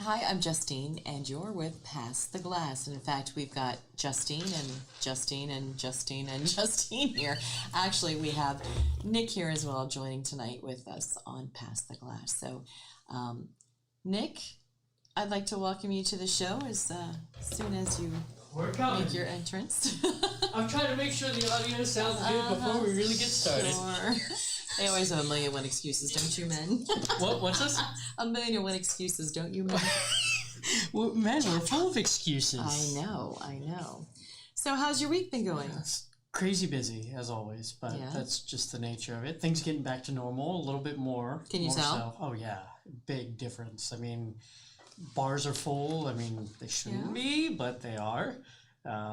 Hi, I'm Justine, and you're with Pass the Glass. And in fact, we've got Justine and Justine and Justine and Justine here. Actually, we have Nick here as well joining tonight with us on Pass the Glass. So, Nick, I'd like to welcome you to the show as soon as you make your entrance. I'm trying to make sure the audio sounds good before we really get started. Sure. They always have a million and one excuses, don't you, men? What's this? A million and one excuses, don't you, men? Well, man, we're full of excuses. I know. So how's your week been going? It's crazy busy, as always, but that's just the nature of it. Things getting back to normal, a little bit more. Can you tell? So. Oh, yeah. Big difference. I mean, bars are full. I mean, they shouldn't be, but they are.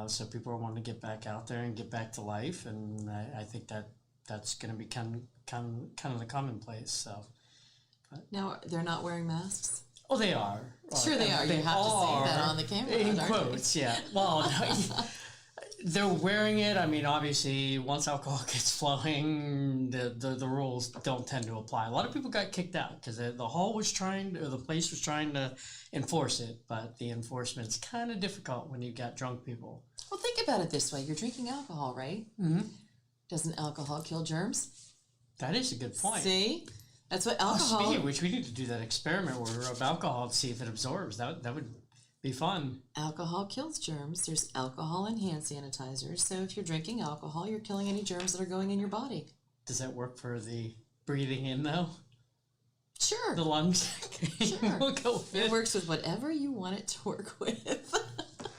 So people are wanting to get back out there and get back to life, and I think that's going to be kind of the commonplace. So, Now, they're not wearing masks? Oh, they are. Sure they are. You have to say that on the camera. In quotes, yeah. Well, they're wearing it. I mean, obviously, once alcohol gets flowing, the rules don't tend to apply. A lot of people got kicked out because the place was trying to enforce it, but the enforcement's kind of difficult when you got drunk people. Well, think about it this way. You're drinking alcohol, right? Mm-hmm. Doesn't alcohol kill germs? That is a good point. See? That's what alcohol... Speaking of which, we need to do that experiment where we rub alcohol to see if it absorbs. That would be fun. Alcohol kills germs. There's alcohol in hand sanitizers. So if you're drinking alcohol, you're killing any germs that are going in your body. Does that work for the breathing in, though? Sure. The lungs? Sure. We'll go with it works with whatever you want it to work with.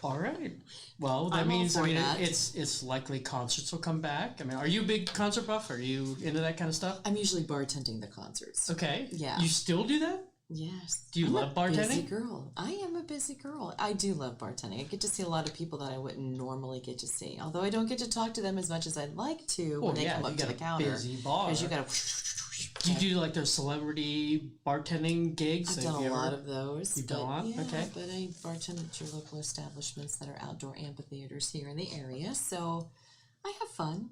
All right. Well, that means it's likely concerts will come back. I mean, are you a big concert buff? Are you into that kind of stuff? I'm usually bartending the concerts. Okay. Yeah. You still do that? Yes. Do you love bartending? I'm a busy girl. I am a busy girl. I do love bartending. I get to see a lot of people that I wouldn't normally get to see. Although I don't get to talk to them as much as I'd like to when they come up to the counter. Busy bar. Because you got to... Do you do like those celebrity bartending gigs? I've done a lot of those. You've done a lot? Yeah, okay. But I bartend at your local establishments that are outdoor amphitheaters here in the area. So I have fun.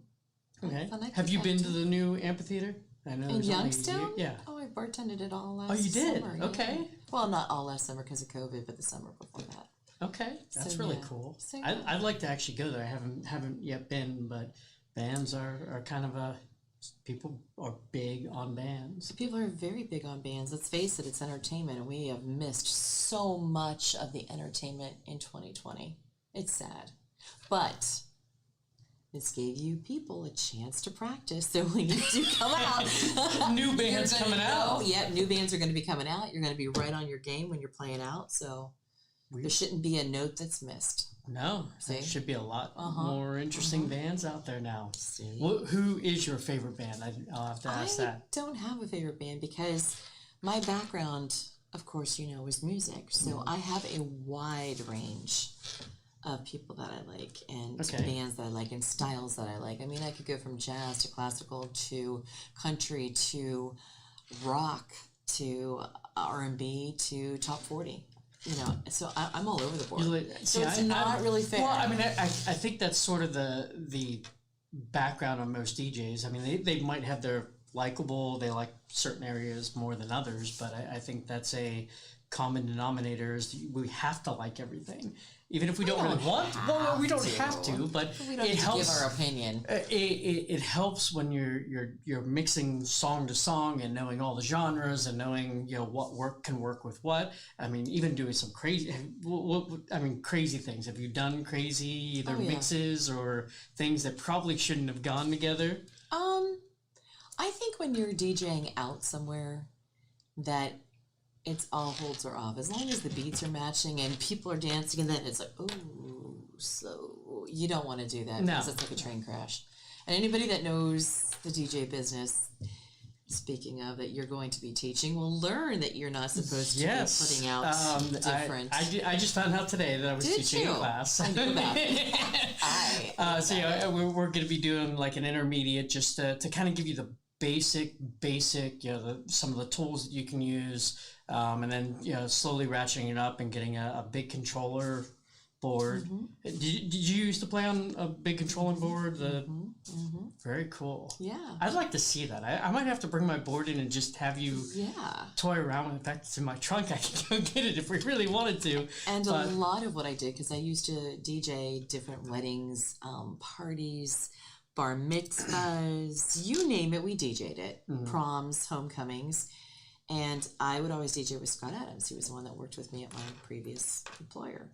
Okay. Have you been to the new amphitheater? I know in Youngstown? Yeah. Oh, I bartended it all last summer. Oh, you did? Summer, okay. Yeah. Well, not all last summer because of COVID, but the summer before that. Okay. That's really cool. So, I'd like to actually go there. I haven't yet been, but bands are kind of a... People are big on bands. People are very big on bands. Let's face it, it's entertainment, and we have missed so much of the entertainment in 2020. It's sad. But this gave you people a chance to practice, so when you do come out... New bands coming out. Yep, new bands are going to be coming out. You're going to be right on your game when you're playing out, so there shouldn't be a note that's missed. No, there should be a lot more interesting bands out there now. See? Well, who is your favorite band? I'll have to ask that. I don't have a favorite band because my background, of course, is music. So I have a wide range of people that I like and bands that I like and styles that I like. I mean, I could go from jazz to classical to country to rock to R&B to top 40. So I'm all over the board. So it's not really fair. Well, I mean, I think that's sort of the background of most DJs. I mean, they might have their likable, they like certain areas more than others, but I think that's a common denominator is we have to like everything. Even if we don't really want to. Well, we don't have to, but we don't it helps give our opinion. It helps when you're mixing song to song and knowing all the genres and knowing what can work with what. I mean, even doing some crazy things. Have you done crazy either mixes or things that probably shouldn't have gone together? I think when you're DJing out somewhere that it's all holds are off. As long as the beats are matching and people are dancing and then it's like, oh, so you don't want to do that because it's like a train crash. And anybody that knows the DJ business, speaking of, that you're going to be teaching, will learn that you're not supposed to be putting out different... I just found out today that I was teaching a class. I knew about it. So we're going to be doing like an intermediate just to kind of give you the basic, some of the tools that you can use, and then slowly ratcheting it up and getting a big controller board. Did you used to play on a big controlling board? Very cool. Yeah. I'd like to see that. I might have to bring my board in and just have you toy around with it. In fact, it's in my trunk. I can go get it if we really wanted to. And a lot of what I did, because I used to DJ different weddings, parties, bar mitzvahs, you name it, we DJ'd it. Proms, homecomings. And I would always DJ with Scott Adams. He was the one that worked with me at my previous employer.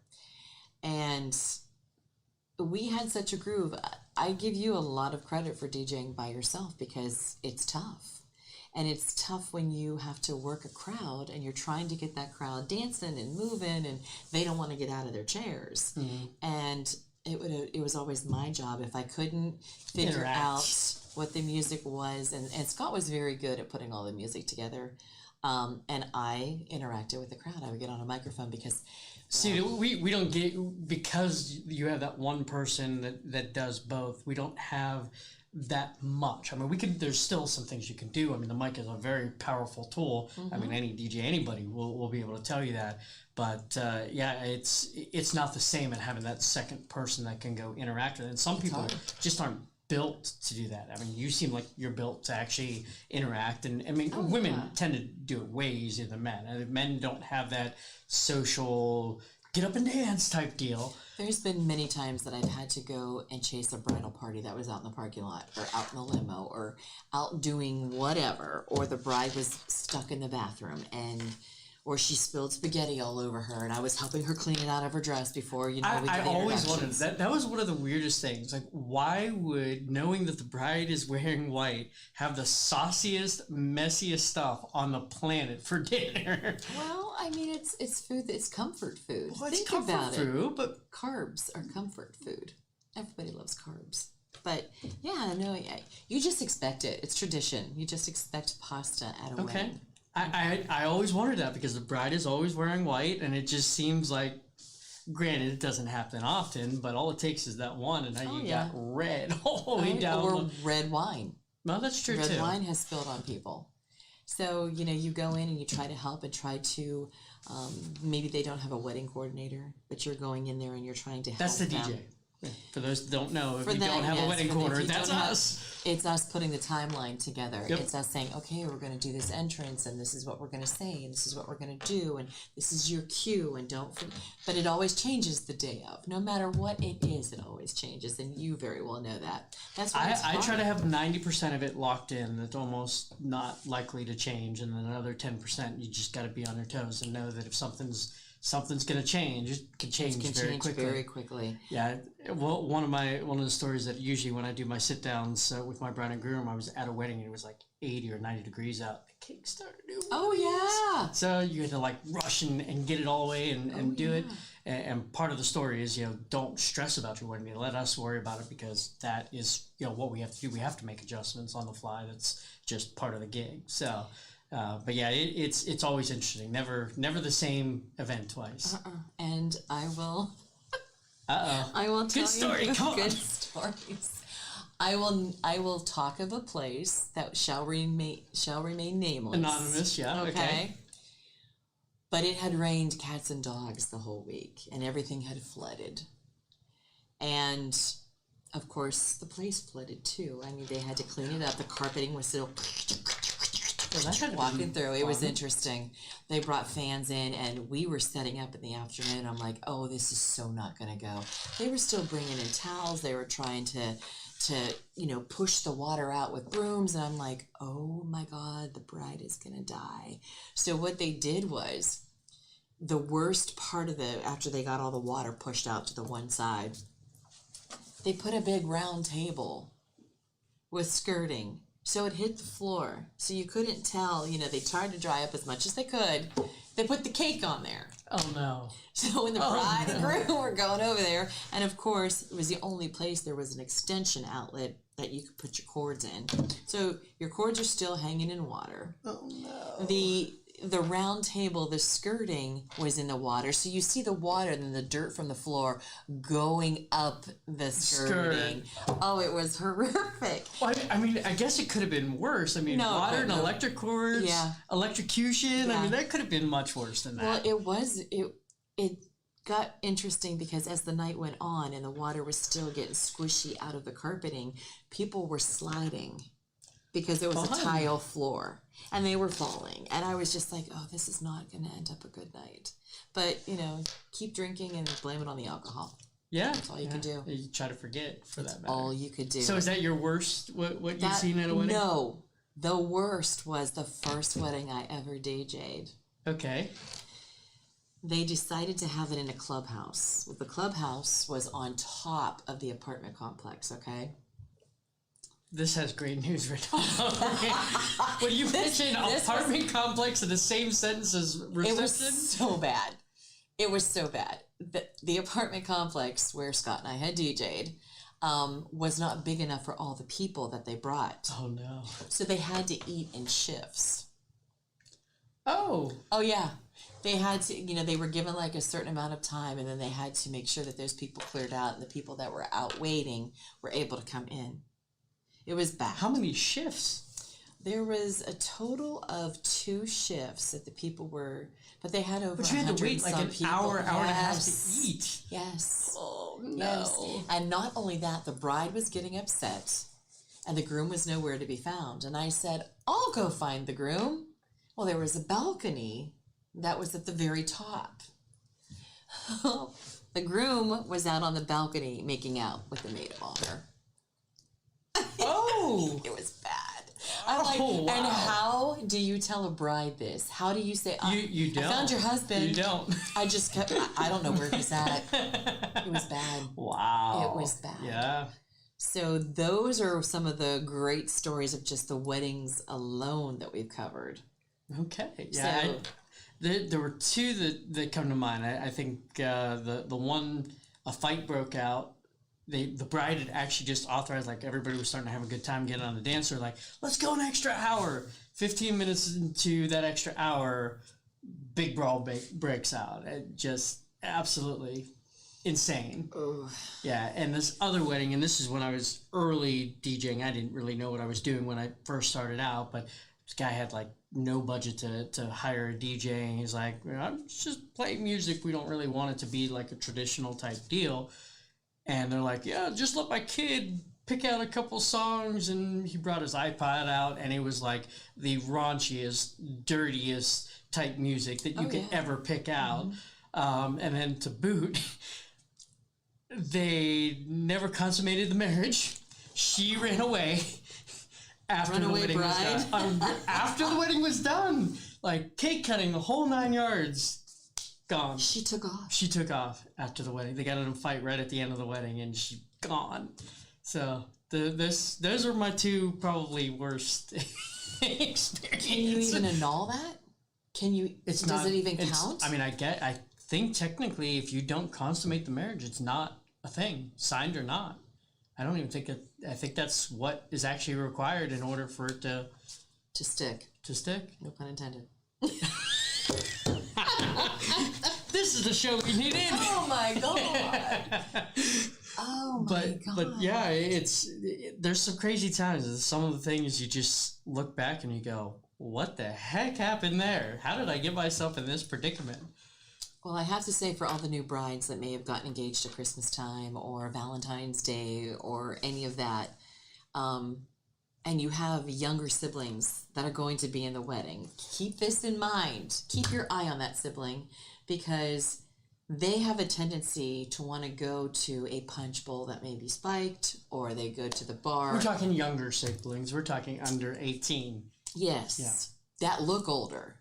And we had such a groove. I give you a lot of credit for DJing by yourself because it's tough. And it's tough when you have to work a crowd and you're trying to get that crowd dancing and moving and they don't want to get out of their chairs. And it was always my job if I couldn't figure out what the music was. And Scott was very good at putting all the music together. And I interacted with the crowd. I would get on a microphone because... See, we don't get, because you have that one person that does both, we don't have that much. I mean, there's still some things you can do. I mean, the mic is a very powerful tool. I mean, any DJ, anybody will be able to tell you that. But it's not the same at having that second person that can go interact with it. And some people just aren't built to do that. I mean, you seem like you're built to actually interact, and I mean, women tend to do it way easier than men. And men don't have that social get up and dance type deal. There's been many times that I've had to go and chase a bridal party that was out in the parking lot or out in the limo or out doing whatever, or the bride was stuck in the bathroom or she spilled spaghetti all over her, and I was helping her clean it out of her dress before, we got I always wondered, that was one of the weirdest things. Like, why would, knowing that the bride is wearing white, have the sauciest, messiest stuff on the planet for dinner? Well, I mean, it's food, it's comfort food. Well, Think comfort about food, it. But carbs are comfort food. Everybody loves carbs. But, yeah, no, you just expect it. It's tradition. You just expect pasta at a wedding. I always wondered that because the bride is always wearing white, and it just seems like, granted, it doesn't happen often, but all it takes is that one, and now you got red all the way down. Or red wine. Well, that's true, too. Red wine has spilled on people. So, you go in and you try to help and try to, maybe they don't have a wedding coordinator, but you're going in there and you're trying to help them. That's the DJ. For those that don't know, if you don't have a wedding coordinator, that's us. It's us putting the timeline together. It's us saying, okay, we're going to do this entrance, and this is what we're going to say, and this is what we're going to do, and this is your cue, and but it always changes the day of. No matter what it is, it always changes, and you very well know that. That's why I try to have 90% of it locked in. That's almost not likely to change, and then another 10%, you just got to be on your toes and know that if something's going to change, it can change very quickly. Yeah. Well, one of the stories that usually when I do my sit downs with my bride and groom, I was at a wedding and it was like 80 or 90 degrees out. The cake started to yeah. So you had to like rush and get it all the way and do it. And part of the story is, don't stress about your wedding. Let us worry about it because that is, what we have to do. We have to make adjustments on the fly. That's just part of the gig. So, but yeah, it's always interesting. Never the same event twice. And I will. I will tell good story. you Come good on. stories. I will talk of a place that shall remain nameless. Anonymous, yeah. Okay. But it had rained cats and dogs the whole week, and everything had flooded. And of course, the place flooded too. I mean, they had to clean it up. The carpeting was still. Walking through, it was interesting. They brought fans in, and we were setting up in the afternoon. I'm like, oh, this is so not gonna go. They were still bringing in towels. They were trying to push the water out with brooms, and I'm like, oh my God, the bride is gonna die. So what they did was, the worst part of after they got all the water pushed out to the one side, they put a big round table with skirting. So it hit the floor. So you couldn't tell, they tried to dry up as much as they could. They put the cake on there. Oh no. So when the bride and groom were going over there, and of course, it was the only place there was an extension outlet that you could put your cords in. So your cords are still hanging in water. Oh no. The round table, the skirting was in the water. So you see the water and then the dirt from the floor going up the skirting. Oh, it was horrific. Well, I mean, I guess it could have been worse. I mean, water and electric cords, electrocution. Yeah. I mean, that could have been much worse than that. Well, it got interesting because as the night went on and the water was still getting squishy out of the carpeting, people were sliding because it was a tile floor and they were falling. And I was just like, oh, this is not going to end up a good night. But, you know, keep drinking and blame it on the alcohol. Yeah. That's all you can do. You try to forget for that matter. All you could do. So is that your worst, what you've seen at a wedding? No. The worst was the first wedding I ever DJ'd. Okay. They decided to have it in a clubhouse. Well, the clubhouse was on top of the apartment complex, okay? This has great news right now. When you mentioned apartment complex in the same sentence as reception? It was so bad. It was so bad. The apartment complex where Scott and I had DJ'd was not big enough for all the people that they brought. Oh, no. So they had to eat in shifts. Oh. Oh, yeah. They had to, you know, they were given like a certain amount of time, and then they had to make sure that those people cleared out and the people that were out waiting were able to come in. It was bad. How many shifts? There was a total of 2 shifts that the people were, but they had over 100 But you had to wait like an people. hour and a half to eat. Yes. Oh, no. Yes. And not only that, the bride was getting upset and the groom was nowhere to be found. And I said, I'll go find the groom. Well, there was a balcony that was at the very top. The groom was out on the balcony making out with the maid of honor. Oh! It was bad. I'm like, wow. And how do you tell a bride this? How do you say, you don't. I found your husband. You don't. I just kept, I don't know where he's at. It was bad. Wow. It was bad. Yeah. So those are some of the great stories of just the weddings alone that we've covered. Okay. Yeah. So, there were 2 that come to mind. I think the one, a fight broke out. The bride had actually just authorized, like, everybody was starting to have a good time getting on the dance floor, like, let's go an extra hour. 15 minutes into that extra hour, big brawl breaks out. It just absolutely insane. oh, Yeah, and this other wedding, and this is when I was early DJing. I didn't really know what I was doing when I first started out, but this guy had, like, no budget to hire a DJ, and he's like, I'm just playing music. We don't really want it to be like a traditional type deal. And they're like, yeah, just let my kid pick out a couple songs. And he brought his iPod out, and it was like the raunchiest, dirtiest type music that you could ever pick out. Mm-hmm. And then to boot, they never consummated the marriage. She ran away after the wedding was done. After the wedding was done. Like cake cutting, the whole 9 yards. Gone. she took off. She took off after the wedding. They got in a fight right at the end of the wedding, and she gone. So those are my 2 probably worst experiences. Can you even annul that? Can you? Does it even count? I mean, I think technically, if you don't consummate the marriage, it's not a thing, signed or not. I don't even think it. I think that's what is actually required in order for it to stick. To stick. No pun intended. This is the show we needed. Oh my god. Oh my god. But yeah, there's some crazy times. Some of the things you just look back and you go, what the heck happened there? How did I get myself in this predicament? Well, I have to say, for all the new brides that may have gotten engaged at Christmas time or Valentine's Day or any of that, and you have younger siblings that are going to be in the wedding, keep this in mind. Keep your eye on that sibling, because they have a tendency to want to go to a punch bowl that may be spiked, or they go to the bar. We're talking younger siblings. We're talking under 18. Yes. Yeah. That look older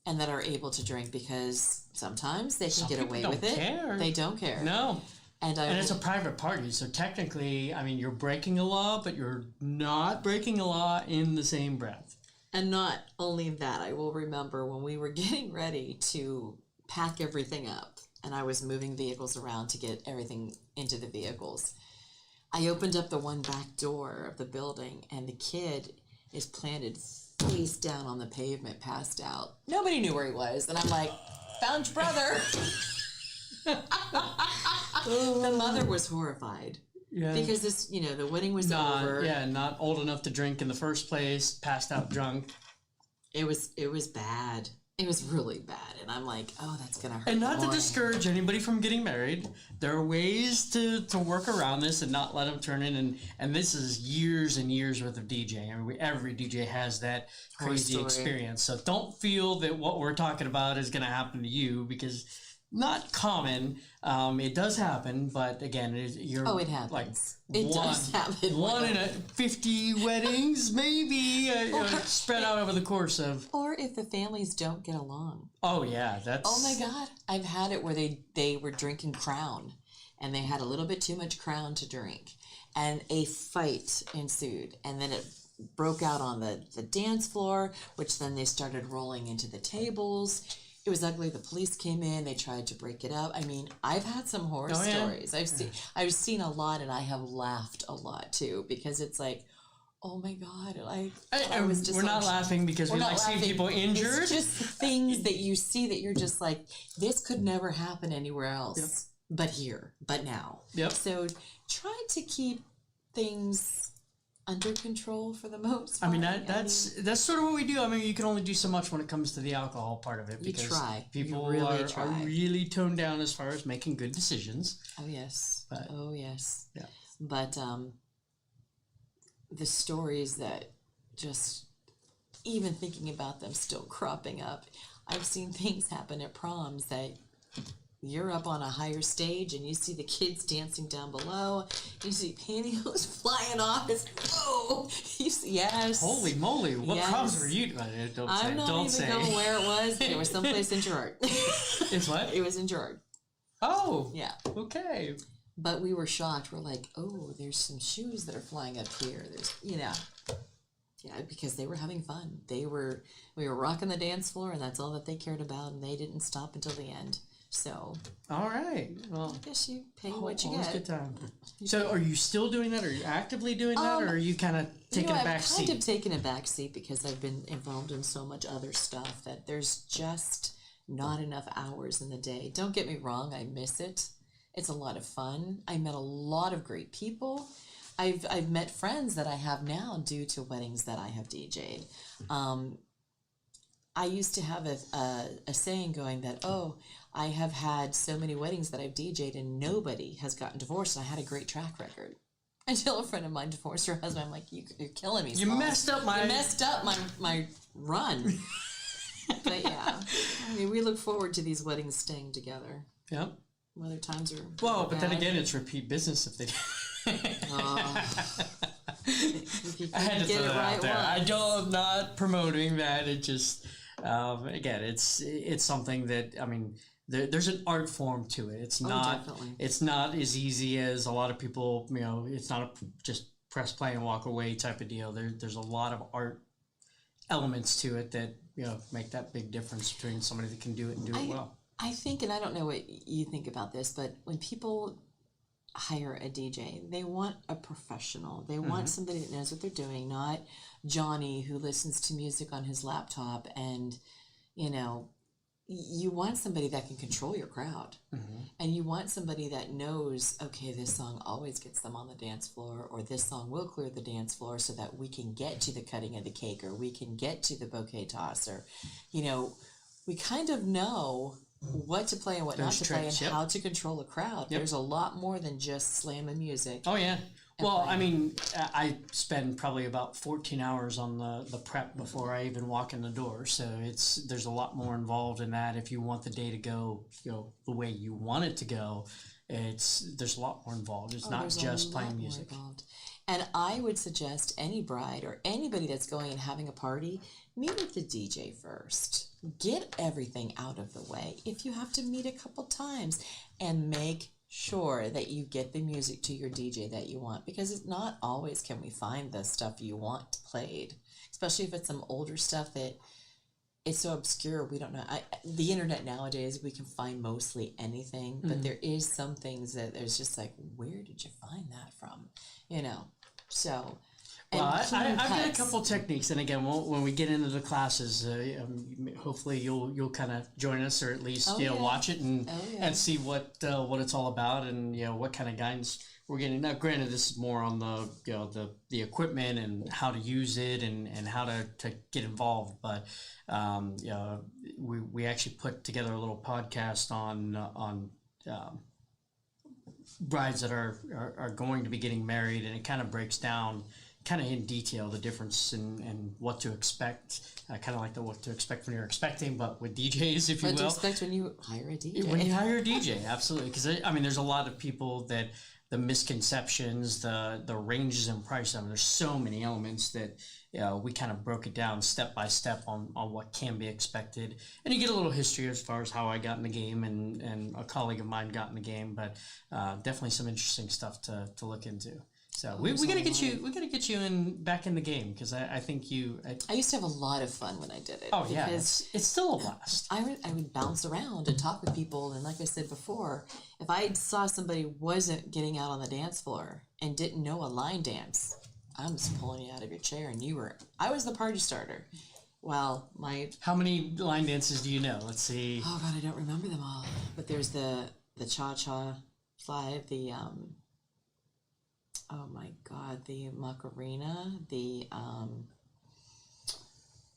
and that are able to drink, because sometimes they can get away with it. They don't care. No. And it's a private party, so technically, I mean, you're breaking a law, but you're not breaking a law in the same breath. And not only that, I will remember when we were getting ready to pack everything up, and I was moving vehicles around to get everything into the vehicles. I opened up the one back door of the building, and the kid is planted face down on the pavement, passed out. Nobody knew where he was, and I'm like, found your brother. The mother was horrified. Yeah. Because the wedding was over. Yeah, not old enough to drink in the first place, passed out drunk. It was bad. It was really bad, and I'm like, oh, that's gonna hurt. And not to discourage anybody from getting married, there are ways to work around this and not let them turn in. And this is years and years worth of DJing. I mean, every DJ has that crazy experience. So don't feel that what we're talking about is going to happen to you, because not common. It does happen, but again, you're it happens. Like it does happen. One in 50 weddings, maybe spread out over the course of. Or if the families don't get along. Oh yeah, that's. Oh my God, I've had it where they were drinking Crown, and they had a little bit too much Crown to drink, and a fight ensued, and then it broke out on the dance floor, which then they started rolling into the tables. It was ugly. The police came in. They tried to break it up. I mean, I've had some horror stories. I've seen a lot, and I have laughed a lot too, because it's like, oh my God! Like we're not laughing because we like seeing people injured. It's just things that you see that you're just like, this could never happen anywhere else, but here, but now. Yep. So try to keep things under control for the most part. I mean, that's sort of what we do. I mean, you can only do so much when it comes to the alcohol part of it, because people are really toned down as far as making good decisions. Oh yes. Yeah. But the stories that just, even thinking about them still cropping up. I've seen things happen at proms that you're up on a higher stage and you see the kids dancing down below. You see pantyhose flying off. It's yes. Holy moly! What proms were you? I'm not even going where it was. It was someplace in Gerard. It's what? It was in Gerard. Oh. Yeah. Okay. But we were shocked. We're like, oh, there's some shoes that are flying up here. There's, yeah, because they were having fun. We were rocking the dance floor, and that's all that they cared about, and they didn't stop until the end. So, all right. Well, I guess you pay what you get. Good time. So, are you still doing that? Are you actively doing that, or are you kind of taking a back seat? I've kind of taken a back seat because I've been involved in so much other stuff that there's just not enough hours in the day. Don't get me wrong, I miss it. It's a lot of fun. I met a lot of great people. I've met friends that I have now due to weddings that I have DJ'd. I used to have a saying going that, I have had so many weddings that I've DJ'd and nobody has gotten divorced, and I had a great track record. Until a friend of mine divorced her husband. I'm like, you're killing me. You messed up my run. But yeah, I mean, we look forward to these weddings staying together. Yep. Whether times are but then again, it's repeat business if they do. I had to throw that out there. I'm not promoting that. It just again, it's something that, I mean, there's an art form to it. It's not definitely. It's not as easy as a lot of people. It's not just press play and walk away type of deal. There's a lot of art elements to it that make that big difference between somebody that can do it and do it well. I think, and I don't know what you think about this, but when people hire a DJ, they want a professional. They want somebody that knows what they're doing, not Johnny who listens to music on his laptop. And, you want somebody that can control your crowd. And you want somebody that knows, okay, this song always gets them on the dance floor, or this song will clear the dance floor so that we can get to the cutting of the cake, or we can get to the bouquet toss, or, we kind of know what to play and what not to play, and how to control a crowd. There's a lot more than just slamming music. Oh yeah. Well, I mean, I spend probably about 14 hours on the prep before I even walk in the door. So there's a lot more involved in that. If you want the day to go, the way you want it to go, there's a lot more involved. It's not just playing music. And I would suggest any bride or anybody that's going and having a party, meet with the DJ first. Get everything out of the way. If you have to meet a couple times, and make sure that you get the music to your DJ that you want, because it's not always can we find the stuff you want played, especially if it's some older stuff that it's so obscure we don't know. The internet nowadays, we can find mostly anything, but there is some things that there's just like, where did you find that from? So. Well, I've got a couple techniques, and again, when we get into the classes, hopefully you'll kind of join us, or at least watch it and see what it's all about, and what kind of guidance we're getting now. Granted, this is more on the the equipment and how to use it and how to get involved. But we actually put together a little podcast on brides that are going to be getting married, and it kind of breaks down kind of in detail the difference and what to expect. Kind of like what to expect when you're expecting, but with DJs, if you will. What to expect when you hire a DJ. When you hire a DJ, absolutely. Because I mean, there's a lot of people that the misconceptions, the ranges in price. I mean, there's so many elements that we kind of broke it down step by step on what can be expected. And you get a little history as far as how I got in the game and a colleague of mine got in the game, but definitely some interesting stuff to look into. So we gotta get you back in the game, because I think I used to have a lot of fun when I did it. Oh yeah, it's still a blast. I would bounce around and talk with people, and like I said before, if I saw somebody wasn't getting out on the dance floor and didn't know a line dance, I'm just pulling you out of your chair, and I was the party starter. Well, how many line dances do you know? Let's see. Oh God, I don't remember them all. But there's the cha-cha slide, the oh my God, the Macarena, the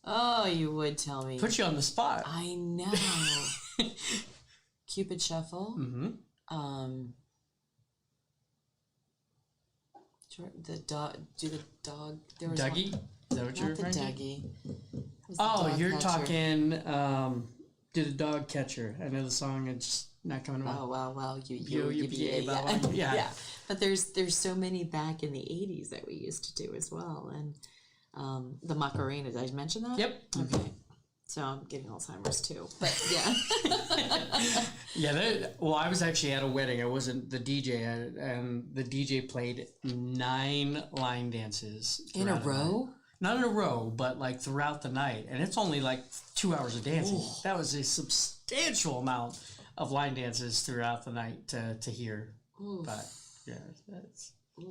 oh, you would tell me. Put you on the spot. I know. Cupid Shuffle. Mm-hmm. The dog. Do the dog. There was Dougie. One, Is that what you're referring to? Dougie. Oh, you're talking. Do the dog catcher? I know the song. It's not coming about. Oh wow, yeah. But there's so many back in the 80s that we used to do as well, and the Macarena. Did I mention that? Yep. Okay. So I'm getting Alzheimer's too, but yeah. Yeah. Well, I was actually at a wedding. I wasn't the DJ, and the DJ played 9 line dances in a row. Not in a row, but like throughout the night, and it's only like 2 hours of dancing. Ooh. That was a substantial amount of line dances throughout the night to hear. Oof. But yeah,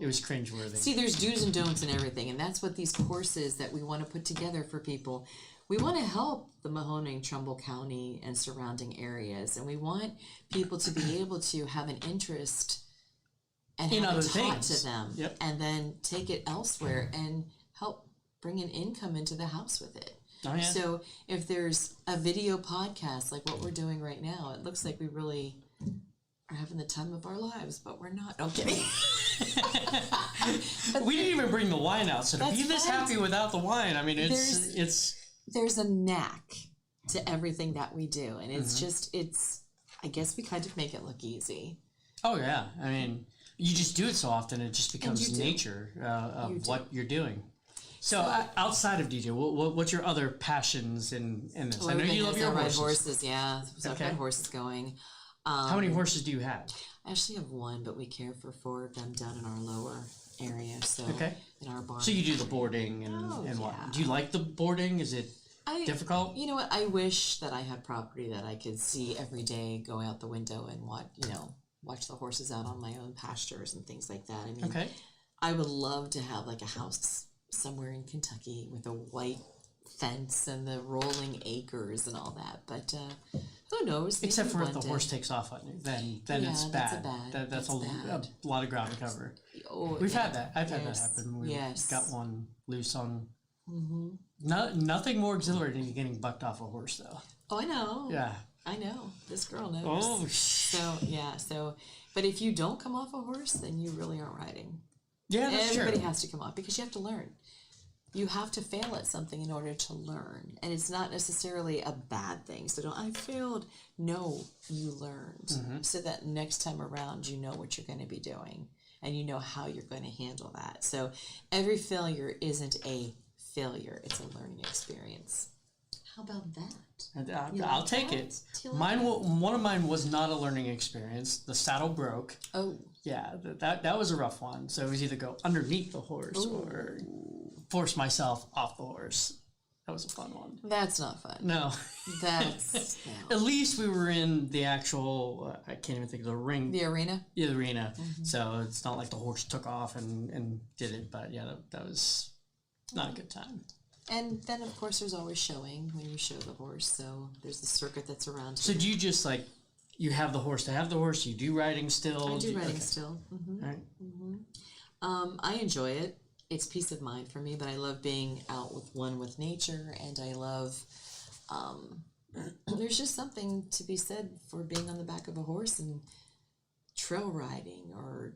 it was cringeworthy. See, there's do's and don'ts and everything, and that's what these courses that we want to put together for people. We want to help the Mahoning, Trumbull County, and surrounding areas, and we want people to be able to have an interest and have it taught to them, yep. And then take it elsewhere and help bring an income into the house with it. Oh, yeah. So if there's a video podcast like what we're doing right now, it looks like we really are having the time of our lives, but we're not. Okay. We didn't even bring the wine out, so to be this happy without the wine, I mean, there's a knack to everything that we do, and it's I guess we kind of make it look easy. Oh yeah, I mean, you just do it so often, it just becomes nature of what you're doing. So outside of DJ, what's your other passions in this? I know you love your horses. Yeah, so I've got horses going. How many horses do you have? I actually have one, but we care for 4 of them down in our lower area. So in our barn. So you do the boarding and what? Do you like the boarding? Is it difficult? You know what? I wish that I had property that I could see every day, go out the window and watch the horses out on my own pastures and things like that. I mean, I would love to have like a house somewhere in Kentucky with a white fence and the rolling acres and all that, but who knows? Except for if the horse takes off on you, then it's bad. That's a lot of ground to cover. Oh, We've had that. I've had that happen. We got one loose on. Nothing more exhilarating than getting bucked off a horse, though. Oh, I know. Yeah, I know. This girl knows. Oh, so but if you don't come off a horse, then you really aren't riding. Yeah, that's Everybody has to come off because you have to learn. You have to fail at something in order to learn. And it's not necessarily a bad thing. So I failed. No, you learned. So that next time around, you know what you're going to be doing. And you know how you're going to handle that. So every failure isn't a failure. It's a learning experience. How about that? I'll take it. One of mine was not a learning experience. The saddle broke. Oh. Yeah, that was a rough one. So it was either go underneath the horse or force myself off the horse. That was a fun one. That's not fun. No. That's no. At least we were in the actual, I can't even think of the ring. The arena? Yeah, the arena. So it's not like the horse took off and did it. But yeah, that was not a good time. And then, of course, there's always showing when you show the horse. So there's the circuit that's around here. So do you just you have the horse to have the horse. You do riding still. I do riding still. All right. I enjoy it. It's peace of mind for me, but I love being out with nature, and I love. There's just something to be said for being on the back of a horse and trail riding or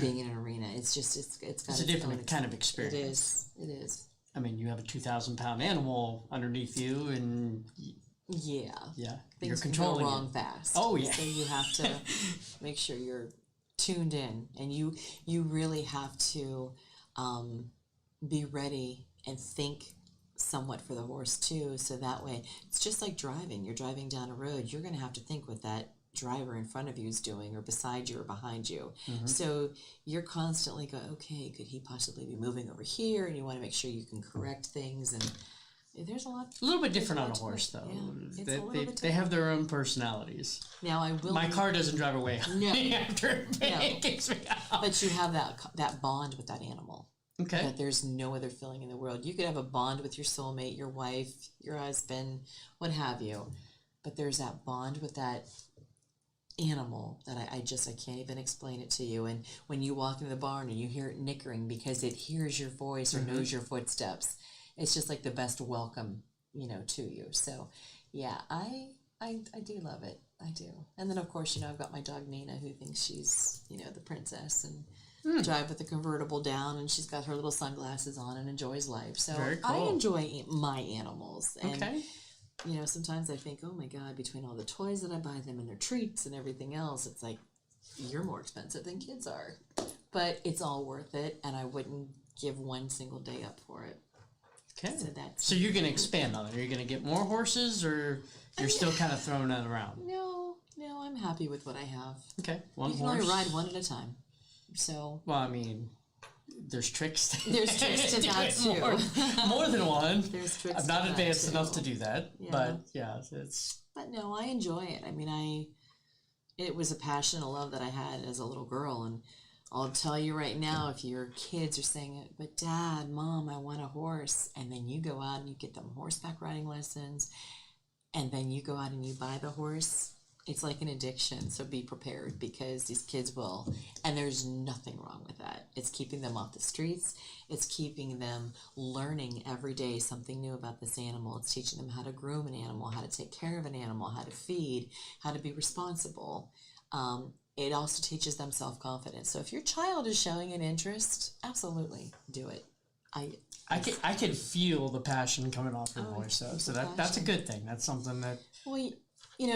being in an arena. It's got a different kind of experience. It is. I mean, you have a 2,000-pound animal underneath you, and yeah, you're things controlling can go wrong it. fast. Oh yeah. So you have to make sure you're tuned in, and you really have to be ready and think somewhat for the horse too. So that way, it's just like driving. You're driving down a road. You're going to have to think what that driver in front of you is doing, or beside you, or behind you. So you're constantly going, okay, could he possibly be moving over here? And you want to make sure you can correct things. And there's a little bit different on a horse, though. Yeah, they have their own personalities. Now I will. My car doesn't drive away. No. After it kicks me out. But you have that bond with that animal. Okay. That there's no other feeling in the world. You could have a bond with your soulmate, your wife, your husband, what have you, but there's that bond with that animal that I can't even explain it to you. And when you walk into the barn and you hear it nickering because it hears your voice or knows your footsteps, it's just like the best welcome, to you. So yeah, I do love it. I do. And then of course, I've got my dog Nina, who thinks she's, the princess, and drive with the convertible down, and she's got her little sunglasses on and enjoys life. So very cool. I enjoy my animals. And okay. Sometimes I think, oh my God, between all the toys that I buy them and their treats and everything else, it's like, you're more expensive than kids are. But it's all worth it, and I wouldn't give one single day up for it. Okay. So you're going to expand on it. Are you going to get more horses, or you're still kind of throwing that around? No, I'm happy with what I have. Okay, you can only ride one at a time. So. Well, I mean, there's tricks. There's tricks to that too. More than one. There's tricks. I'm not advanced enough to do that, but yeah, it's. But no, I enjoy it. I mean, it was a passion, a love that I had as a little girl, and I'll tell you right now, if your kids are saying, "But Dad, Mom, I want a horse," and then you go out and you get them horseback riding lessons, and then you go out and you buy the horse. It's like an addiction, so be prepared, because these kids will, and there's nothing wrong with that. It's keeping them off the streets. It's keeping them learning every day something new about this animal. It's teaching them how to groom an animal, how to take care of an animal, how to feed, how to be responsible. It also teaches them self-confidence. So if your child is showing an interest, absolutely do it. I can feel the passion coming off your voice, though. So that's a good thing. That's something that. Well,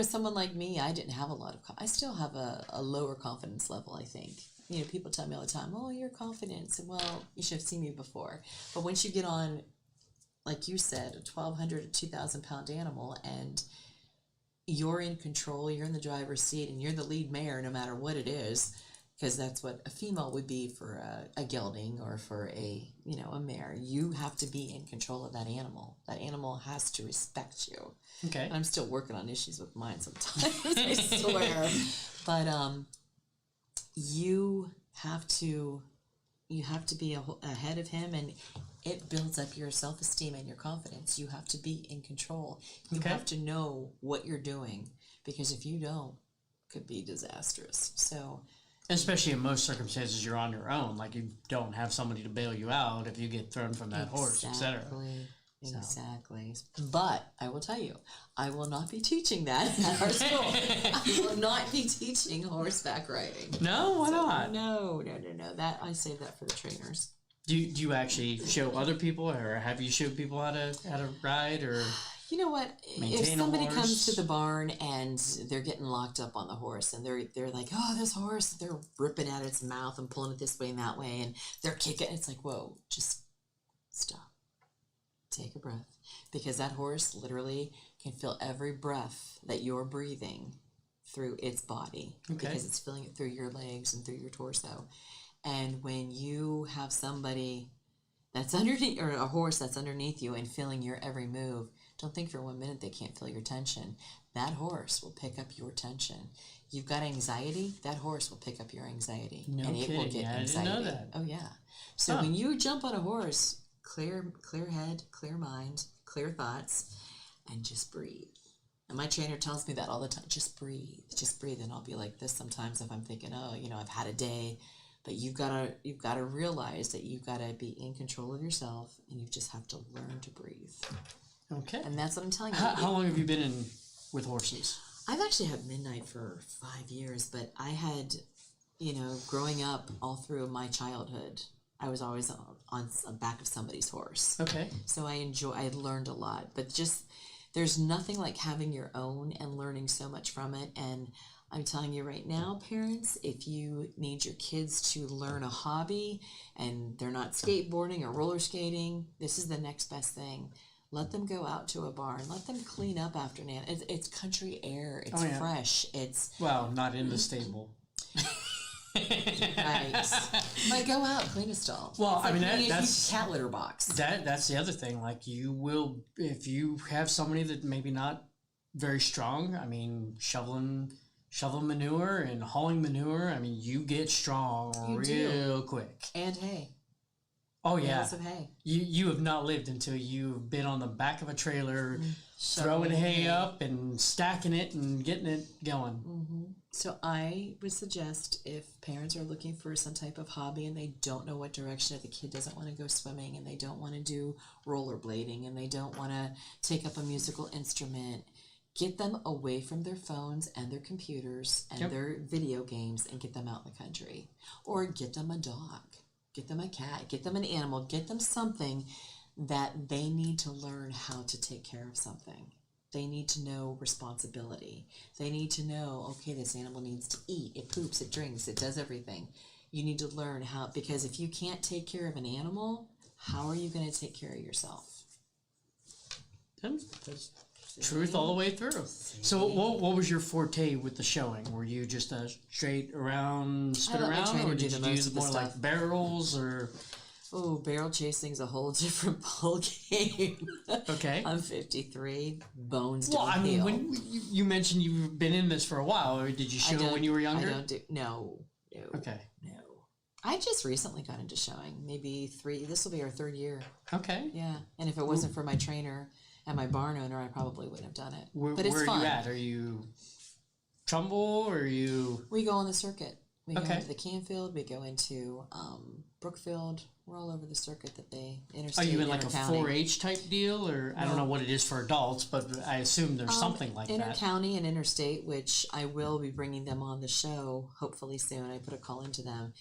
someone like me, I didn't have a lot of. I still have a lower confidence level, I think. People tell me all the time, "Oh, you're confident." So, well, you should have seen me before. But once you get on, like you said, a 1,200 to 2,000-pound animal, and you're in control, you're in the driver's seat, and you're the lead mare, no matter what it is, because that's what a female would be for a gelding or for a mare. You have to be in control of that animal. That animal has to respect you. Okay. And I'm still working on issues with mine sometimes, I swear. But you have to be ahead of him, and it builds up your self-esteem and your confidence. You have to be in control. You have to know what you're doing, because if you don't, it could be disastrous. So. Especially in most circumstances, you're on your own. Like, you don't have somebody to bail you out if you get thrown from that horse, etc. Exactly. But I will tell you, I will not be teaching that at our school. I will not be teaching horseback riding. No, why not? No. That I save that for the trainers. Do you actually show other people, or have you showed people how to ride, or? You know what? If somebody comes to the barn and they're getting locked up on the horse, and they're like, "Oh, this horse!" They're ripping at its mouth and pulling it this way and that way, and they're kicking. It's like, whoa, just stop. Take a breath, because that horse literally can feel every breath that you're breathing through its body, because it's feeling it through your legs and through your torso. And when you have somebody that's underneath, or a horse that's underneath you and feeling your every move, don't think for 1 minute they can't feel your tension. That horse will pick up your tension. You've got anxiety, that horse will pick up your anxiety. No and kidding. It will get anxiety. I didn't know that. Oh yeah. So when you jump on a horse, clear head, clear mind, clear thoughts, and just breathe. And my trainer tells me that all the time. Just breathe. And I'll be like this sometimes if I'm thinking, oh, I've had a day. But you've gotta realize that you've gotta be in control of yourself, and you just have to learn to breathe. Okay. And that's what I'm telling you. How long have you been in with horses? I've actually had Midnight for 5 years, but I had, growing up all through my childhood, I was always on the back of somebody's horse. Okay. So I learned a lot, but just there's nothing like having your own and learning so much from it. And I'm telling you right now, parents, if you need your kids to learn a hobby and they're not skateboarding or roller skating, this is the next best thing. Let them go out to a barn. Let them clean up after Nan. It's country air. It's fresh. It's not in the stable. Right. But go out, clean a stall. Well, that's cat litter box. That's the other thing. Like you will, if you have somebody that maybe not very strong. I mean, shoveling manure and hauling manure. I mean, you get strong real quick. And hay. Oh yeah. Bales of hay. You have not lived until you've been on the back of a trailer, throwing hay up and stacking it and getting it going. Mm-hmm. So I would suggest if parents are looking for some type of hobby and they don't know what direction, if the kid doesn't want to go swimming and they don't want to do rollerblading and they don't want to take up a musical instrument, get them away from their phones and their computers and their video games and get them out in the country. Or get them a dog, get them a cat, get them an animal, get them something that they need to learn how to take care of something. They need to know responsibility. They need to know, okay, this animal needs to eat. It poops, it drinks, it does everything. You need to learn how, because if you can't take care of an animal, how are you going to take care of yourself? That's truth all the way through. So what was your forte with the showing? Were you just a straight around, spin around, or did you use more like barrels or... Oh, barrel chasing's a whole different ball game. Okay. I'm 53. Bones don't heal. Well, I mean, when you mentioned you've been in this for a while, or did you show when you were younger? No. Okay. No. I just recently got into showing. Maybe this will be our 3rd year. Okay. Yeah. And if it wasn't for my trainer and my barn owner, I probably wouldn't have done it. But it's where fun. Are you at? Are you Trumbull, or are you... We go on the circuit. We go into the Canfield. We go into Brookfield. We're all over the circuit that they interstate. Are you in like a 4-H type deal, or I don't know what it is for adults, but I assume there's something like that. Inter-county and interstate, which I will be bringing them on the show hopefully soon. I put a call into them.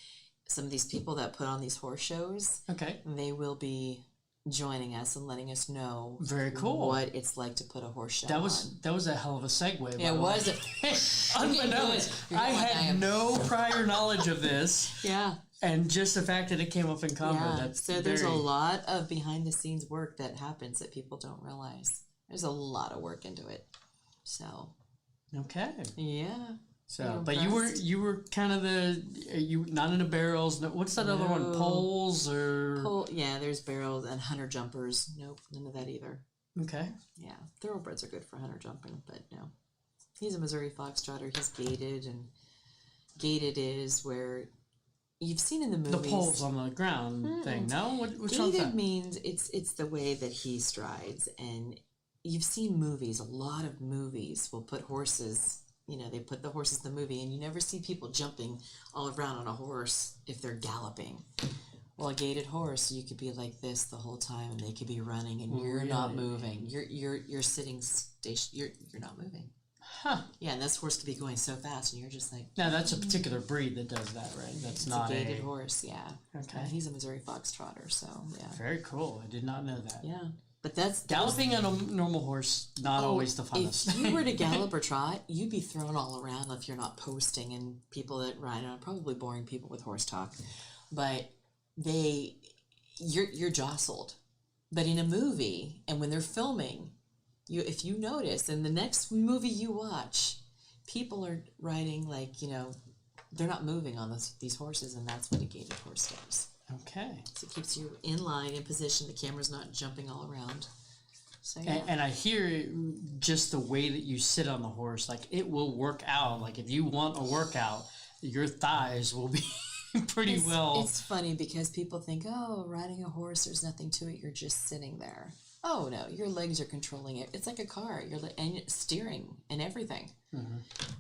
Some of these people that put on these horse shows, they will be joining us and letting us know what it's like to put a horse show on. That was a hell of a segue. Yeah, it was. Unbeknownst, I had no prior knowledge of this. Yeah. And just the fact that it came up in convo, there's a lot of behind the scenes work that happens that people don't realize. There's a lot of work into it. So. Okay. Yeah. So, but you were kind of you not into barrels. No, what's that other one? Poles or? Yeah, there's barrels and hunter jumpers. Nope, none of that either. Okay. Yeah, thoroughbreds are good for hunter jumping, but no. He's a Missouri Foxtrotter. He's gated, and gated is where you've seen in the movies. The poles on the ground thing. No, what's gated that? Means it's the way that he strides, and you've seen movies. A lot of movies will put horses. They put the horses in the movie, and you never see people jumping all around on a horse if they're galloping. Well, a gated horse, you could be like this the whole time, and they could be running, and you're not moving. You're sitting you're not moving. Huh. Yeah, and this horse could be going so fast, and you're just like. Now that's a particular breed that does that, right? That's not a gated horse. Yeah. Okay. He's a Missouri Foxtrotter, so yeah. Very cool. I did not know that. Yeah. But that's galloping on a normal horse, not always the funnest. If you were to gallop or trot, you'd be thrown all around if you're not posting. And people that ride are probably boring people with horse talk, but you're jostled. But in a movie, and when they're filming, if you notice, in the next movie you watch, people are riding they're not moving on these horses, and that's what a gated horse does. Okay. So it keeps you in line, in position. The camera's not jumping all around. So, yeah. And I hear just the way that you sit on the horse, like it will work out. Like if you want a workout, your thighs will be pretty well. It's funny because people think, oh, riding a horse, there's nothing to it. You're just sitting there. Oh no, your legs are controlling it. It's like a car. And steering and everything.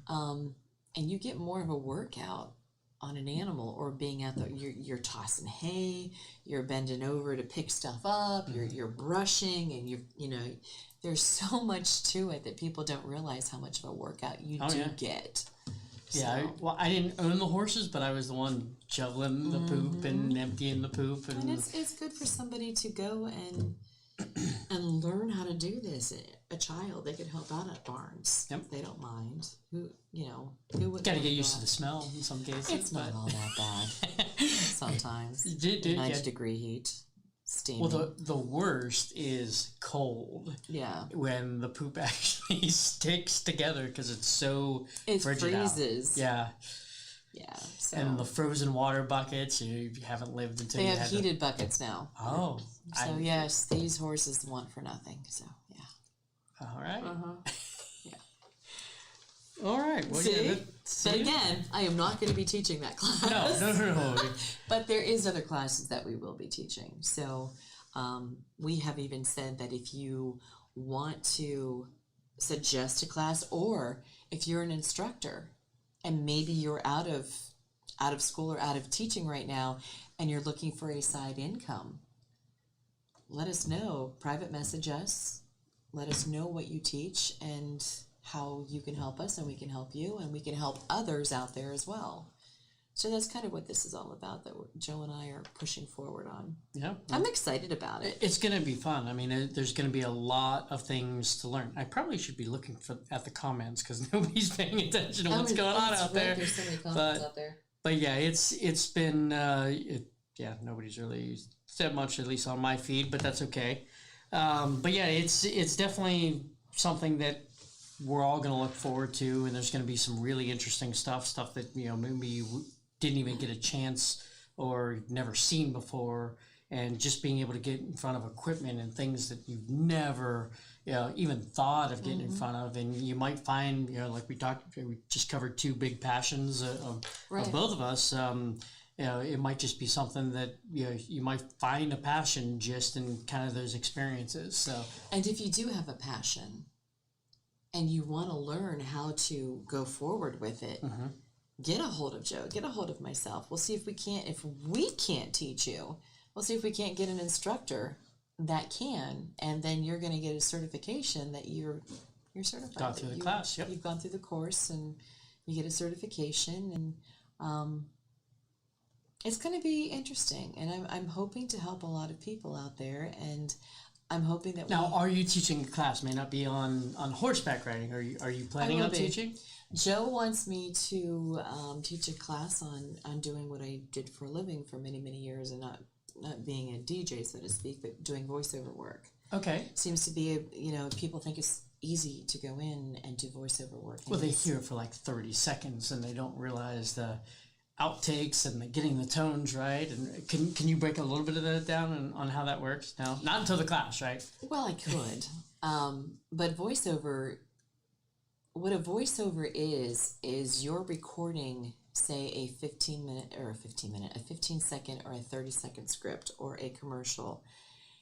And you get more of a workout on an animal, or being out there. You're tossing hay. You're bending over to pick stuff up. You're brushing, and you know, there's so much to it that people don't realize how much of a workout you get. Yeah, So. I didn't own the horses, but I was the one shoveling the poop and emptying the poop. And it's good for somebody to go and learn how to do this. A child, they could help out at barns. Yep. They don't mind. Who would Got to get used to the smell in some cases. It's not all that bad. Sometimes. 90-degree heat. Steaming. Well, the worst is cold. Yeah. When the poop actually sticks together because it's so frigid freezes. Out. Yeah. Yeah. So. And the frozen water buckets, you haven't lived until they you have heated buckets now. Oh. So yes, these horses want for nothing. So yeah. All right. Yeah. All right. Well, see? But again, I am not going to be teaching that class. No. But there is other classes that we will be teaching. So we have even said that if you want to suggest a class, or if you're an instructor and maybe you're out of school or out of teaching right now and you're looking for a side income, let us know. Private message us. Let us know what you teach and how you can help us, and we can help you, and we can help others out there as well. So that's kind of what this is all about, that Joe and I are pushing forward on. Yeah. I'm excited about it. It's going to be fun. I mean, there's going to be a lot of things to learn. I probably should be looking at the comments because nobody's paying attention to what's going on out there. There's so many comments out there. But yeah, it's been, nobody's really said much, at least on my feed, but that's okay. But yeah, it's definitely something that we're all going to look forward to, and there's going to be some really interesting stuff that, you know, maybe you didn't even get a chance or never seen before, and just being able to get in front of equipment and things that you've never, you know, even thought of getting in front of. And you might find, you know, like we just covered two big passions of both of us. You know, it might just be something that, you know, you might find a passion just in kind of those experiences. So, and if you do have a passion and you want to learn how to go forward with it, get a hold of Joe, get a hold of myself. We'll see if we can't teach you, we'll see if we can't get an instructor that can, and then you're going to get a certification that you're certified. Gone through the class, yep. You've gone through the course, and you get a certification, and it's going to be interesting. And I'm hoping to help a lot of people out there, and I'm hoping that now, are you teaching a class? May not be on horseback riding. Are you planning on teaching? Joe wants me to teach a class on doing what I did for a living for many, many years, and not being a DJ, so to speak, but doing voiceover work. Okay. Seems to be people think it's easy to go in and do voiceover work. Well, they hear it for like 30 seconds, and they don't realize the outtakes and getting the tones right. And can you break a little bit of that down on how that works? No, not until the class, right? Well, I could, but voiceover. What a voiceover is you're recording, say, a 15-second or a 30-second script or a commercial.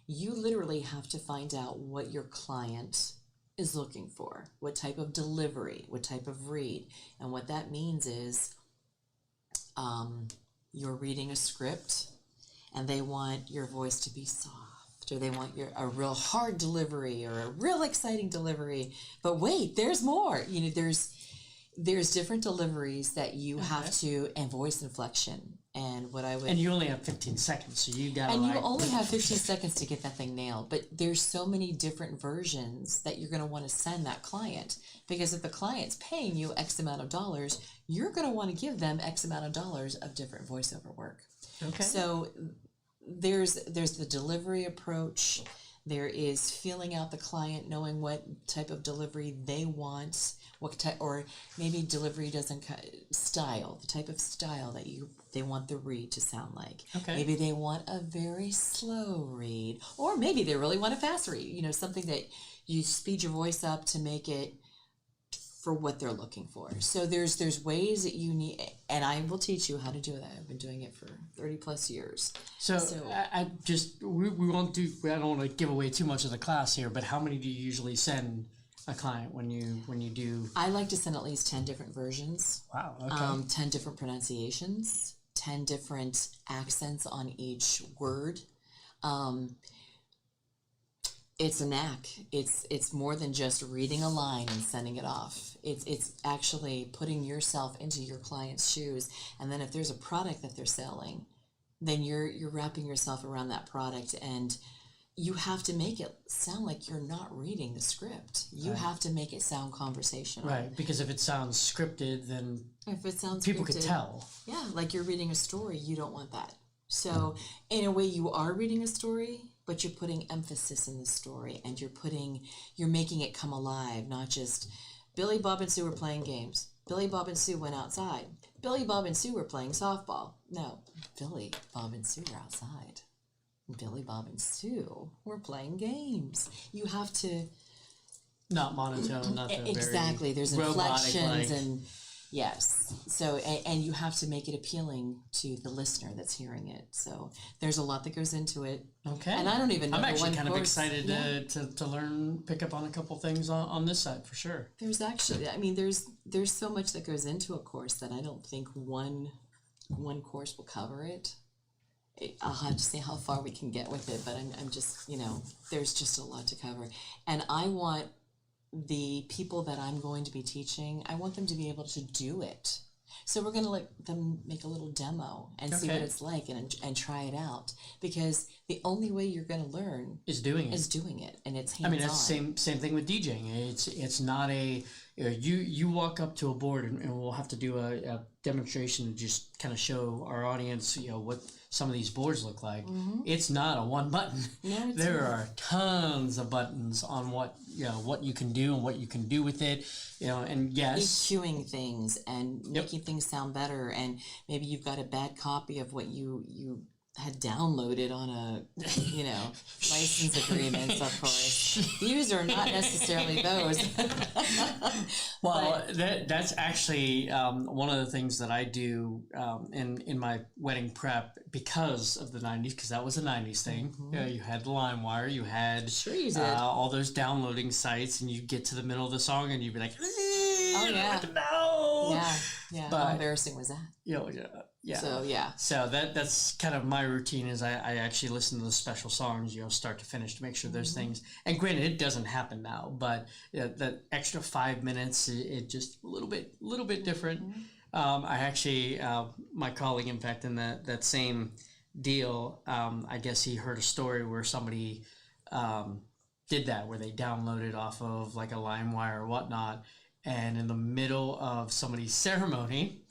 You literally have to find out what your client is looking for, what type of delivery, what type of read. And what that means is you're reading a script and they want your voice to be soft, or they want a real hard delivery or a real exciting delivery. But wait, there's more. You know, there's different deliveries that you have to, and voice inflection. And what I would, and you only have 15 seconds, so you got. And you only have 15 seconds to get that thing nailed. But there's so many different versions that you're going to want to send that client, because if the client's paying you X amount of dollars, you're going to want to give them X amount of dollars of different voiceover work. Okay. So there's the delivery approach. There is feeling out the client, knowing what type of delivery they want, what type, or maybe delivery doesn't style, the type of style that they want the read to sound like. Okay. Maybe they want a very slow read, or maybe they really want a fast read. You know, something that you speed your voice up to make it for what they're looking for. So there's ways that you need, and I will teach you how to do that. I've been doing it for 30 plus years. So I just we won't do. I don't want to give away too much of the class here, but how many do you usually send a client when you do? I like to send at least 10 different versions. Wow. Okay. 10 different pronunciations, 10 different accents on each word. It's a knack. It's more than just reading a line and sending it off. It's actually putting yourself into your client's shoes, and then if there's a product that they're selling, then you're wrapping yourself around that product, and you have to make it sound like you're not reading the script. You have to make it sound conversational. Right, because if it sounds scripted, then if it sounds people scripted, could tell. Yeah, like you're reading a story. You don't want that. So in a way, you are reading a story, but you're putting emphasis in the story, and you're making it come alive, not just Billy, Bob, and Sue were playing games. Billy, Bob, and Sue went outside. Billy, Bob, and Sue were playing softball. No, Billy, Bob, and Sue were outside. Billy, Bob, and Sue were playing games. You have to... Not monotone, not the exactly. There's robotic, inflections and... Yes. So, and you have to make it appealing to the listener that's hearing it. So there's a lot that goes into it. Okay. And I don't even know. I'm actually kind of excited to learn, pick up on a couple things on this side for sure. There's actually, I mean, there's so much that goes into a course that I don't think one course will cover it. I'll have to see how far we can get with it, but I'm just, there's just a lot to cover. And I want the people that I'm going to be teaching, I want them to be able to do it. So we're going to let them make a little demo and see what it's like and try it out, because the only way you're going to learn is doing it, and it's hands-on. I mean, that's the same thing with DJing. It's not a you walk up to a board and we'll have to do a demonstration to just kind of show our audience what some of these boards look like. Mm-hmm. It's not a one button. No, there are tons of buttons on what you can do and what you can do with it. And yes, EQing things and making things sound better, and maybe you've got a bad copy of what you had downloaded on a license agreements, of course. These are not necessarily those. Well, that's actually one of the things that I do in my wedding prep because of the 90s, because that was a 90s thing. Mm-hmm. You had LimeWire, you had all those downloading sites, and you get to the middle of the song and you'd be like, oh yeah, no. Yeah. But, how embarrassing was that? Yeah. So that's kind of my routine. Is I actually listen to the special songs, start to finish, to make sure those things. And granted, it doesn't happen now, but that extra 5 minutes, it just a little bit different. Mm-hmm. I actually, my colleague, in fact, in that same deal, I guess he heard a story where somebody did that, where they downloaded off of like a LimeWire or whatnot, and in the middle of somebody's ceremony,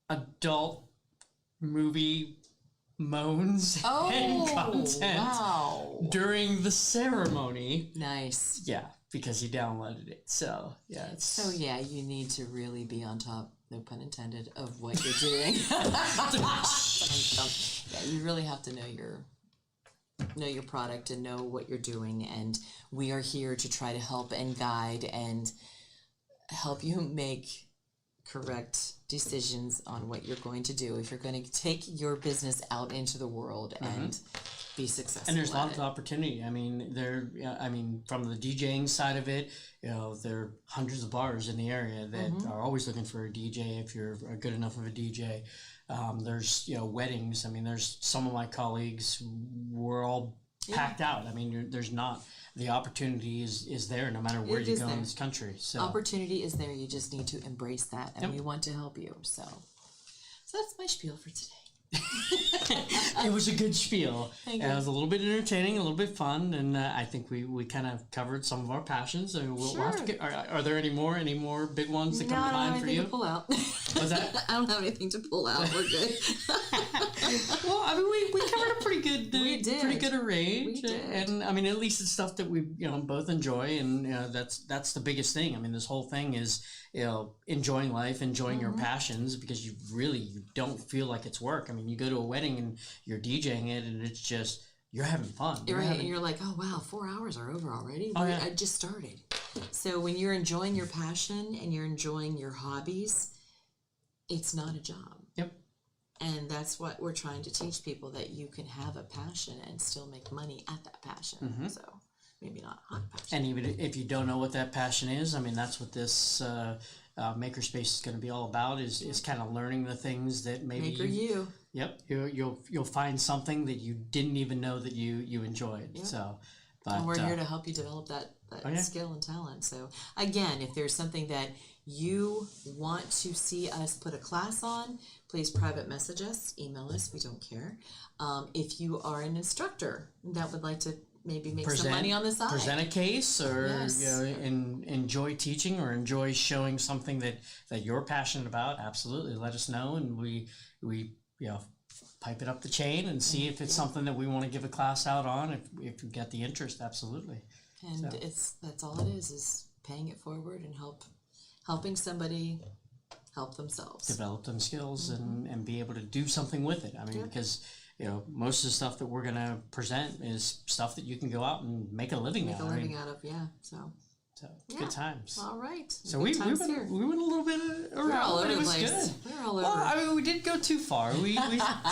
adult movie moans and content during the ceremony. Nice. Yeah, because he downloaded it. So yeah, you need to really be on top, no pun intended, of what you're doing. You really have to know your product and know what you're doing, and we are here to try to help and guide and help you make correct decisions on what you're going to do if you're going to take your business out into the world and be successful. And there's lots of opportunity. I mean, from the DJing side of it, there are hundreds of bars in the area that are always looking for a DJ if you're good enough of a DJ. There's weddings. I mean, there's some of my colleagues were all packed out. I mean, there's not. The opportunity is there no matter where you go in this country. So opportunity is there. You just need to embrace that, and we want to help you. So that's my spiel for today. It was a good spiel. It was a little bit entertaining, a little bit fun, and I think we kind of covered some of our passions. I mean, we'll have to get, are there any more big ones that come to mind for you? To pull out. What's that? I don't have anything to pull out. We're good. Well, I mean, we covered a pretty good array, We did. And I mean, at least it's stuff that we both enjoy, and that's the biggest thing. I mean, this whole thing is enjoying life, enjoying your passions, because you don't feel like it's work. I mean, you go to a wedding and you're DJing it, and it's just you're having fun. You're right, and you're like, oh wow, 4 hours are over already. I just started. So when you're enjoying your passion and you're enjoying your hobbies, it's not a job. Yep. And that's what we're trying to teach people, that you can have a passion and still make money at that passion. Mm-hmm. So maybe not hot passion. And even if you don't know what that passion is, I mean, that's what this makerspace is going to be all about, is kind of learning the things that maybe Yep, you'll find something that you didn't even know that you enjoyed. Yep. So, but and we're here to help you develop that skill and talent. So again, if there's something that you want to see us put a class on, please private message us, email us. We don't care. If you are an instructor that would like to maybe make some money on the side, present a case, or enjoy teaching or enjoy showing something that you're passionate about, absolutely let us know, and we pipe it up the chain and see if it's something that we want to give a class out on, if we get the interest, absolutely. And that's all it is paying it forward and helping somebody help themselves, develop them skills, and be able to do something with it. I mean, because most of the stuff that we're going to present is stuff that you can go out and make a living out of. So good times. All right. So we went a little bit around, but it was good. We're all over. Well, I mean, we didn't go too far. We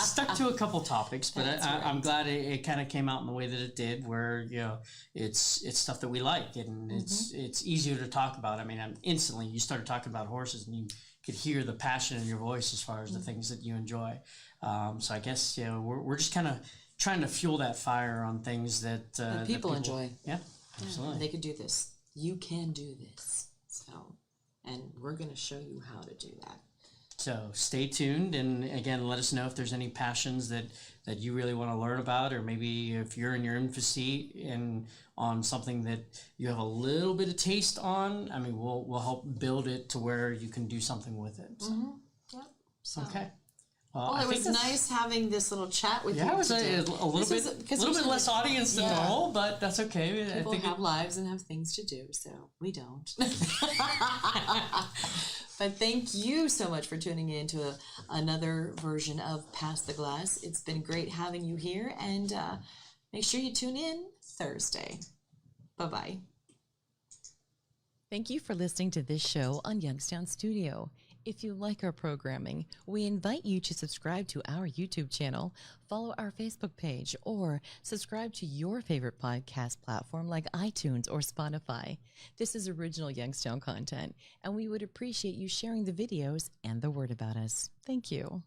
stuck to a couple topics, but I'm glad it kind of came out in the way that it did, where it's stuff that we like, and it's easier to talk about. I mean, instantly you started talking about horses, and you could hear the passion in your voice as far as the things that you enjoy. So I guess we're just kind of trying to fuel that fire on things that people enjoy. Yeah, absolutely. And they could do this. You can do this. So, and we're going to show you how to do that. So stay tuned, and again, let us know if there's any passions that you really want to learn about, or maybe if you're in your infancy and on something that you have a little bit of taste on. I mean, we'll help build it to where you can do something with it. So. Yep. So. Okay. Well, it was nice having this little chat with you. Yeah, it was a little bit less audience than normal, but that's okay. People have lives and have things to do, so we don't. But thank you so much for tuning in to another version of Pass the Glass. It's been great having you here, and make sure you tune in Thursday. Bye-bye. Thank you for listening to this show on Youngstown Studio. If you like our programming, we invite you to subscribe to our YouTube channel, follow our Facebook page, or subscribe to your favorite podcast platform like iTunes or Spotify. This is original Youngstown content, and we would appreciate you sharing the videos and the word about us. Thank you.